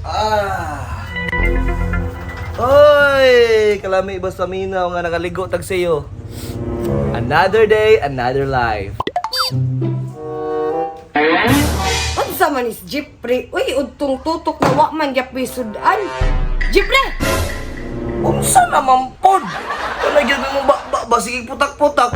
Ah. Oy, kalami basta minaw nga nakaligo tag sayo. Another day, another life. Unsa man is Jeffrey? Uy, udtong tutok na wa man gyap sudan. Jeffrey! Unsa naman pod? Kanagyan mo ba sige putak-putak.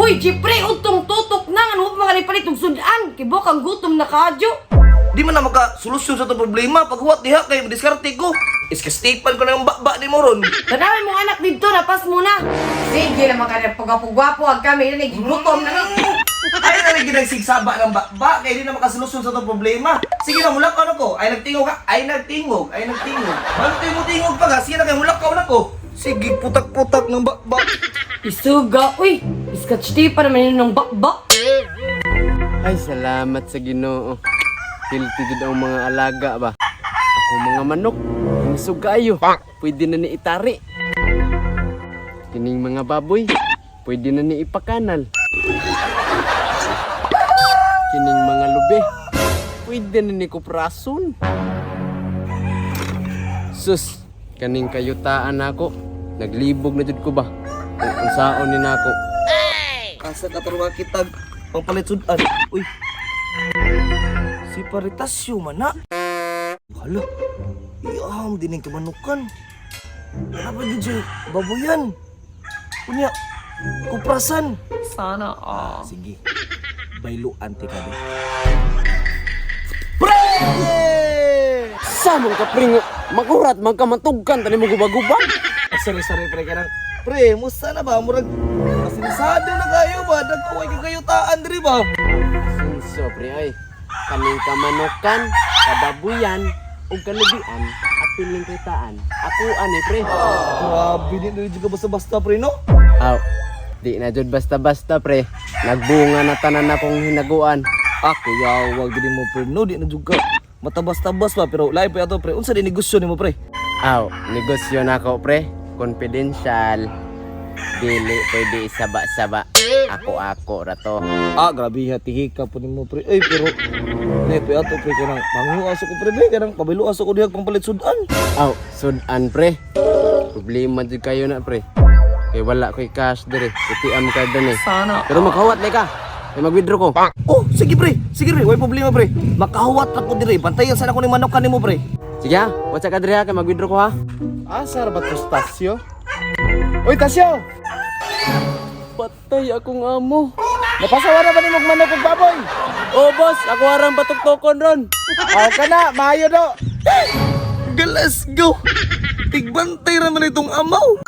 Hoy, Jeffrey, udtong tutok na nga huwag mga lipalit og sudan. Kibok ang gutom na kadyo. Di man na maka-solusyon sa itong problema. Paghuwat diha kay diskarte ko. Iskastipan ko na yung bakba ni Moron. Tanawin mong anak dito, napas muna. Sige naman ka na pagwapo-gwapo ang kami na gutom na lang. Ay na rin ginagsigsaba ng bakba. Kaya di na makasolusyon sa itong problema. Sige na, mulak ka na ko. Ay nagtingog ka. Ay nagtingog. Ba't tingog pa ka? Sige na kayo, mulak ka na ko. Sige, putak-putak ng bakba. Isuga, uy. Iskatch di pa naman yun ng bakbak. Ay, salamat sa Ginoo. Healthy jud ang mga alaga ba. Ako mga manok, hinsog kayo. Pwede na ni itari. Kining mga baboy, pwede na ni ipakanal. Kining mga lube, pwede na ni kuprason. Sus, kaning kayutaan ako. Naglibog na jud ko ba? Kung saon ni nako. Asa ka taruga kitag pangpalit sudan. Uy. Si Paritasyo man na. Hala. Iyam din ang kamanukan. Ano ba din siya? Baboyan. Kunya. Kuprasan. Sana Sige. Bayluan ti ka din. Pre! Samong ka pringo, magurat magkamantugkan tani mo gubagubang. Sorry pre ka nang. Pre, musta na ba? Murag masinisado na kayo ba? Nagkaway kagayutaan diri ba? Sinso pre ay, kaning kamanukan, kababuyan, ug kalubian, apiling kitaan. Ako ani pre. Grabe din na juga basta-basta pre no? Aw, di na jud basta-basta pre. Nagbunga na tanan akong hinaguan. Kuya, wag din mo pre no, di na juga. Matabas-tabas pa pero lahi pa yato pre. Unsa di negosyo nimo pre? Aw, negosyo na ko pre. Confidential. Dili pwede isaba-saba. Ako ra to. Grabe hati ka po nimo pre. Ay pero lahi pa yato pre kanang mangyo aso ko pre be kanang pabilo aso ko diha pangpalit sudan. Aw, sudan pre. Problema jud kayo na pre. Kay wala ko'y cash dire. ATM card din eh. Sana. Pero makawat na ka. May mag-withdraw ko. Oh, sige pre. Sige pre, way problema pre. Makahuwat ra ko dire. Bantayan sana ko ni manok kanimo pre. Sige ha, watsa ka dire ha, kay mag-withdraw ko ha. Asar ba to, Tasyo? Uy, Tasyo! Patay akong amo. Napasawa na ba ni magmanok og baboy? Oh boss, ako arang patok-tokon ron. Aw ka na, maayo do! Let's go. Tigbantay ra man itong amaw.